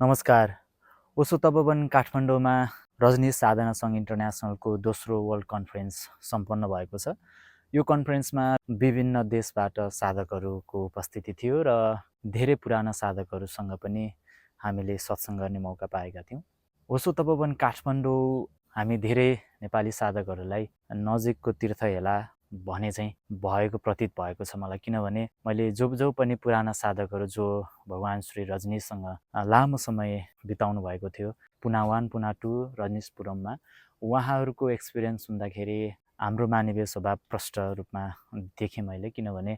नमस्कार। ओशो तपोवन काठमाडौँमा रजनीश साधना सङ्घ इन्टरनेसनलको दोस्रो वर्ल्ड कन्फरेन्स सम्पन्न भएको छ। यो कन्फरेन्समा विभिन्न देशबाट साधकहरूको उपस्थिति थियो र धेरै पुराना साधकहरूसँग पनि हामीले सत्सङ्ग गर्ने मौका पाएका थियौँ। ओशो तपोवन काठमाडौँ हामी धेरै नेपाली साधकहरूलाई नजिकको तीर्थहेला भने चाहिँ भएको प्रतीत भएको छ मलाई, किनभने मैले जो पनि पुराना साधकहरू जो भगवान् श्री रजनीशसँग लामो समय बिताउनु भएको थियो पुना 1 पुना 2 रजनीशपुरममा, उहाँहरूको एक्सपिरियन्स सुन्दाखेरि हाम्रो मानवीय स्वभाव प्रष्ट रूपमा देखेँ मैले। किनभने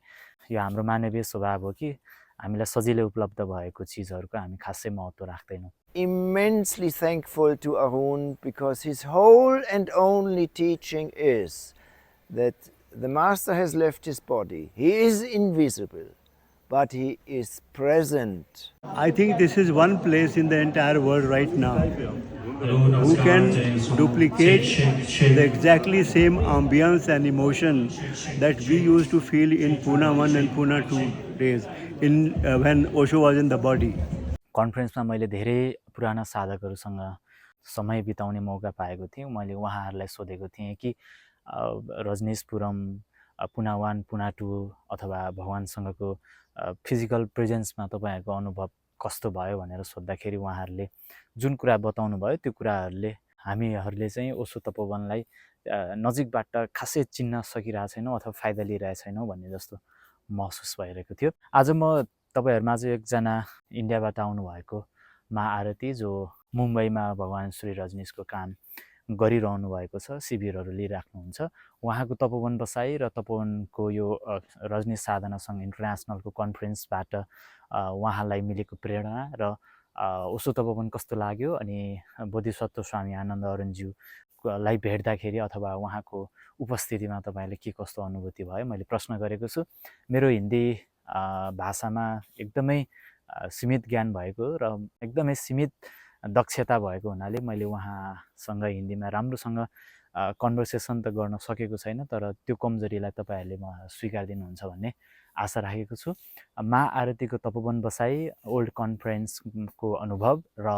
यो हाम्रो मानवीय स्वभाव हो कि हामीलाई सजिलै उपलब्ध भएको चिजहरूको हामी खासै महत्त्व राख्दैनौँ। Immensely thankful to Arun because his whole and only teaching is that the Master has left his body. He is invisible, but he is present. I think this is one place in the entire world right now who can duplicate the exactly same ambience and emotion that we used to feel in Pune 1 and Pune 2 days when Osho was in the body. कन्फरेन्समा मैले धेरै पुराना साधकहरूसँग समय बिताउने मौका पाएको थिएँ। मैले उहाँहरूलाई सोधेको थिएँ कि रजनीशपुरम, पुना 1 पुना 2 अथवा भगवान्सँगको फिजिकल प्रेजेन्समा तपाईँहरूको अनुभव कस्तो भयो भनेर सोद्धाखेरि उहाँहरूले जुन कुरा बताउनु भयो त्यो कुराहरूले हामीहरूले चाहिँ ओशो तपोवनलाई नजिकबाट खासै चिन्न सकिरहेको छैनौँ अथवा फाइदा लिइरहेको छैनौँ भन्ने जस्तो महसुस भइरहेको थियो। आज म तपाईहरुमा चाहिँ एकजना इन्डियाबाट आउनुभएको मा आरती जो मुम्बईमा भगवान् श्री रजनीशको काम गरिरहनु भएको छ, शिविरहरू लिइराख्नुहुन्छ। उहाँको तपोवन बसाई र तपोवनको यो रजनीश साधना सङ्घ इन्टरनेसनलको कन्फरेन्सबाट उहाँलाई मिलेको प्रेरणा र ओशो तपोवन कस्तो लाग्यो अनि बोधिसत्व स्वामी आनन्द अरुणज्यूलाई भेट्दाखेरि अथवा उहाँको उपस्थितिमा तपाईले के कस्तो अनुभूति भयो मैले प्रश्न गरेको छु। मेरो हिन्दी भाषामा एकदमै सीमित ज्ञान भएको र एकदमै सीमित दक्षता भएको हुनाले मैले उहाँसँग हिन्दीमा राम्रोसँग कन्भर्सेसन त गर्न सकेको छैन, तर त्यो कमजोरीलाई तपाईहरुले स्वीकार दिनुहुन्छ भन्ने आशा राखेको छु। मा आरतीको तपोवन बसाई, ओल्ड कन्फरेन्सको अनुभव र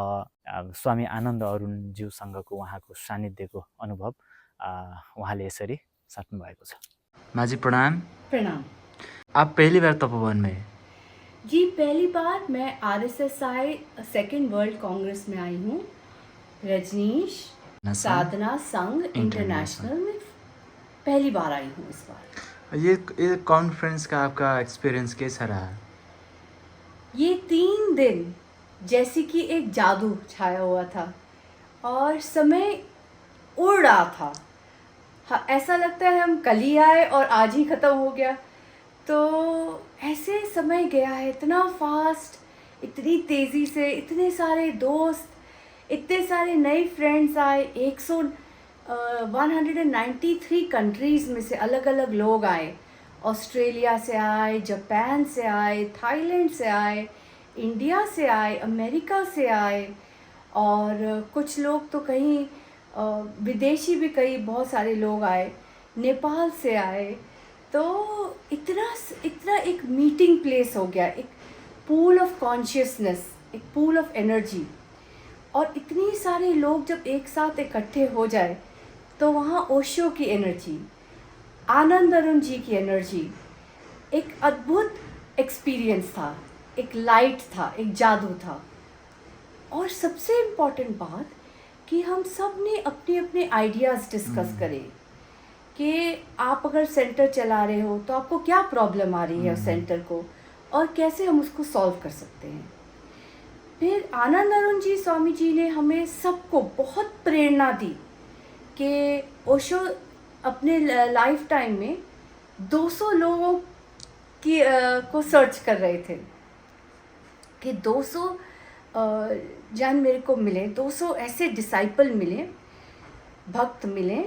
स्वामी आनन्द अरुणज्यूसँगको उहाँको सानिध्यको अनुभव उहाँले यसरी साट्नु भएको छ। माजी प्रणाम। प्रणाम। आप पहली बार तपोवन में? जी पहली बार मैं RSSI सेकेंड वर्ल्ड कांग्रेस में आई हूँ। रजनीश साधना संघ इंटरनेशनल में पहली बार आई हूँ इस बार। ये कॉन्फ्रेंस का आपका एक्सपीरियंस कैसा रहा? ये 3 दिन जैसे कि एक जादू छाया हुआ था और समय उड़ रहा था। हाँ, ऐसा लगता है हम कल ही आए और आज ही ख़त्म हो गया। तो ऐसे समय गया है इतना फास्ट, इतनी तेज़ी से, इतने सारे दोस्त, इतने सारे नए फ्रेंड्स आए। 193 कंट्रीज़ में से अलग अलग लोग आए। ऑस्ट्रेलिया से आए, जापान से आए, थाईलैंड से आए, इंडिया से आए, अमेरिका से आए और कुछ लोग तो कहीं विदेशी भी कई बहुत सारे लोग आए, नेपाल से आए। तो इतना एक मीटिंग प्लेस हो गया, एक पूल ऑफ कॉन्शियसनेस, एक पूल ऑफ एनर्जी। और इतनी सारे लोग जब एक साथ इकट्ठे हो जाए तो वहाँ ओशो की एनर्जी, आनंद अरुण जी की एनर्जी, एक अद्भुत एक्सपीरियंस था, एक लाइट था, एक जादू था। और सबसे इम्पॉर्टेंट बात कि हम सब ने अपने अपने आइडियाज़ डिस्कस करें कि आप अगर सेंटर चला रहे हो तो आपको क्या प्रॉब्लम आ रही है उस सेंटर को और कैसे हम उसको सॉल्व कर सकते हैं। फिर आनंद अरुण जी स्वामी जी ने हमें सबको बहुत प्रेरणा दी कि ओशो अपने लाइफ टाइम में 200 लोगों की को सर्च कर रहे थे कि 200 जन मेरे को मिले, 200 ऐसे डिसाइपल मिले, भक्त मिले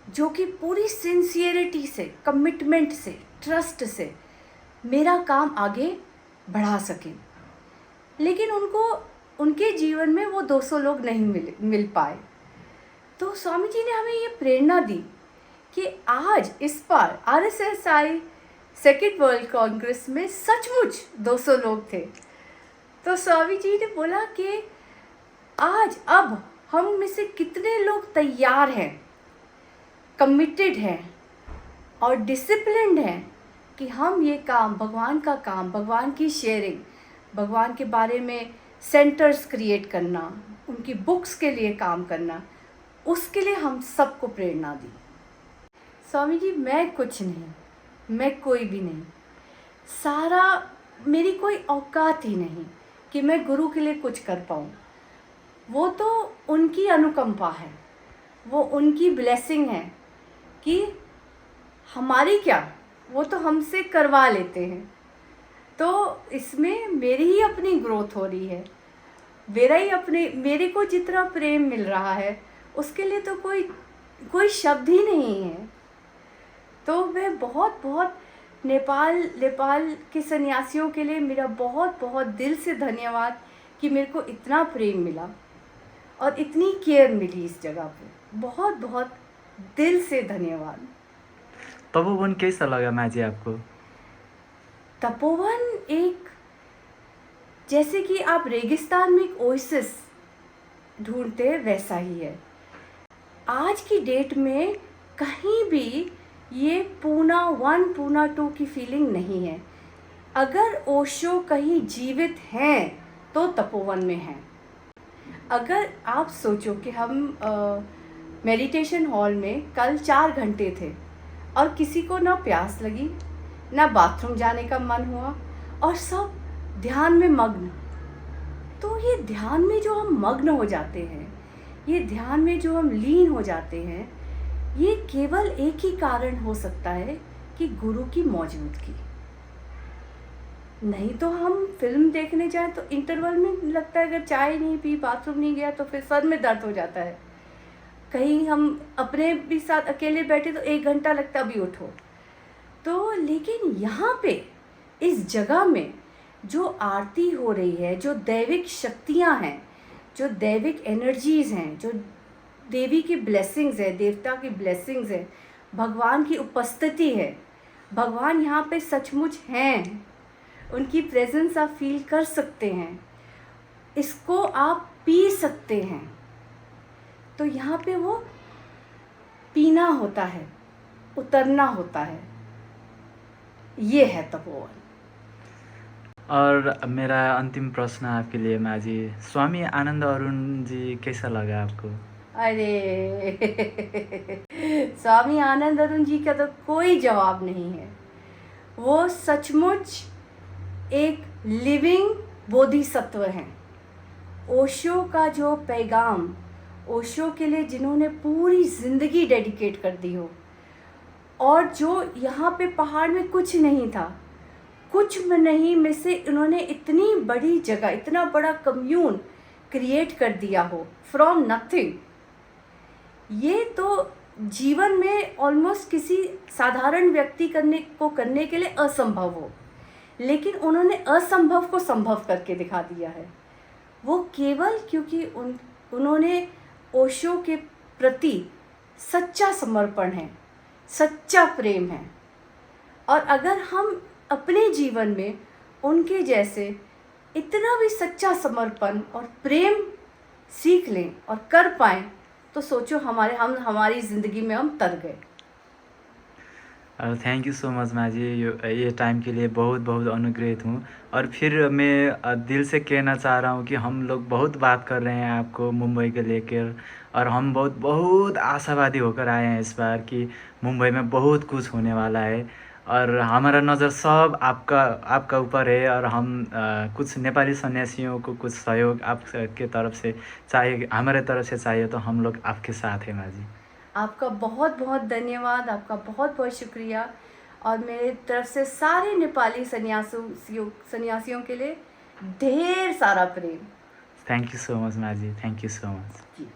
जो कि पूरी सिंसियरिटी से, कमिटमेंट से, ट्रस्ट से मेरा काम आगे बढ़ा सकें। लेकिन उनके जीवन में वो 200 लोग नहीं मिल पाए। तो स्वामी जी ने हमें ये प्रेरणा दी कि आज इस बार RSSI सेकेंड वर्ल्ड कांग्रेस में सचमुच 200 लोग थे। तो स्वामी जी ने बोला कि आज अब हम में से कितने लोग तैयार हैं, कमिटेड हैं और डिसिप्लिन्ड हैं कि हम ये काम, भगवान का काम, भगवान की शेयरिंग, भगवान के बारे में सेंटर्स क्रिएट करना, उनकी बुक्स के लिए काम करना, उसके लिए हम सबको प्रेरणा दी। स्वामी जी, मैं कुछ नहीं, मैं कोई भी नहीं, सारा मेरी कोई औकात ही नहीं कि मैं गुरु के लिए कुछ कर पाऊँ। वो तो उनकी अनुकंपा है, वो उनकी ब्लेसिंग है कि हमारी क्या, वो तो हमसे करवा लेते हैं। तो इसमें मेरी ही अपनी ग्रोथ हो रही है, मेरे को जितना प्रेम मिल रहा है उसके लिए तो कोई शब्द ही नहीं है। तो मैं बहुत बहुत नेपाल के सन्यासियों के लिए मेरा बहुत बहुत दिल से धन्यवाद कि मेरे को इतना प्रेम मिला और इतनी केयर मिली इस जगह पे। बहुत बहुत दिल से धन्यवाद। तपोवन कैसा लगा माँ जी आपको? तपोवन एक, जैसे कि आप रेगिस्तान में एक ओएसिस ढूंढते हैं, वैसा ही है। आज की डेट में कहीं भी ये पूना 1 पूना 2 की फीलिंग नहीं है। अगर ओशो कहीं जीवित हैं तो तपोवन में हैं। अगर आप सोचो कि हम मेडिटेशन हॉल में कल 4 घंटे थे और किसी को ना प्यास लगी, ना बाथरूम जाने का मन हुआ और सब ध्यान में मग्न। तो ये ध्यान में जो हम मग्न हो जाते हैं, ये ध्यान में जो हम लीन हो जाते हैं, ये केवल एक ही कारण हो सकता है कि गुरु की मौजूदगी। नहीं तो हम फिल्म देखने जाएं तो इंटरवल में लगता है अगर चाय नहीं पी, बाथरूम नहीं गया तो फिर सर में दर्द हो जाता है। कहीं हम अपने भी साथ अकेले बैठे तो 1 घंटा लगता अभी उठो। तो लेकिन यहाँ पे इस जगह में जो आरती हो रही है, जो दैविक शक्तियाँ हैं, जो दैविक एनर्जीज़ हैं, जो देवी की ब्लेसिंग्स है, देवता की ब्लेसिंग्स है, भगवान की उपस्थिति है, भगवान यहाँ पे सचमुच हैं, उनकी प्रेजेंस आप फील कर सकते हैं, इसको आप पी सकते हैं। तो यहाँ पे वो पीना होता है, उतरना होता है, ये है तपोवन। और मेरा अंतिम प्रश्न आपके लिए माँ जी, स्वामी आनंद अरुण जी कैसा लगा आपको? अरे स्वामी आनंद अरुण जी का तो कोई जवाब नहीं है। वो सचमुच एक लिविंग बोधिसत्व हैं। ओशो का जो पैगाम, ओशो के लिए जिन्होंने पूरी ज़िंदगी डेडिकेट कर दी हो, और जो यहाँ पे पहाड़ में कुछ नहीं था, कुछ में नहीं में से इन्होंने इतनी बड़ी जगह, इतना बड़ा कम्यून क्रिएट कर दिया हो फ्रॉम नथिंग। ये तो जीवन में ऑलमोस्ट किसी साधारण व्यक्ति करने के लिए असंभव हो, लेकिन उन्होंने असंभव को संभव करके दिखा दिया है। वो केवल क्योंकि उन्होंने ओशो के प्रति सच्चा समर्पण है, सच्चा प्रेम है। और अगर हम अपने जीवन में उनके जैसे इतना भी सच्चा समर्पण और प्रेम सीख लें और कर पाएं, तो सोचो हमारी ज़िंदगी में हम तर गए। थैंक यू सो मच माँ जी, ये टाइम के लिए बहुत बहुत अनुग्रहित हूँ। और फिर मैं दिल से कहना चाह रहा हूँ कि हम लोग बहुत बात कर रहे हैं आपको मुंबई के लेकर, और हम बहुत बहुत आशावादी होकर आए हैं इस बार कि मुंबई में बहुत कुछ होने वाला है, और हमारा नज़र सब आपका ऊपर है। और हम कुछ नेपाली सन्यासियों को कुछ सहयोग आपके तरफ से चाहिए, हमारे तरफ से चाहिए, तो हम लोग आपके साथ हैं माँ जी। आपका बहुत बहुत धन्यवाद, आपका बहुत बहुत शुक्रिया, और मेरे तरफ से सारे नेपाली सन्यासियों के लिए ढेर सारा प्रेम। थैंक यू सो मच माँ जी, thank you so much ji.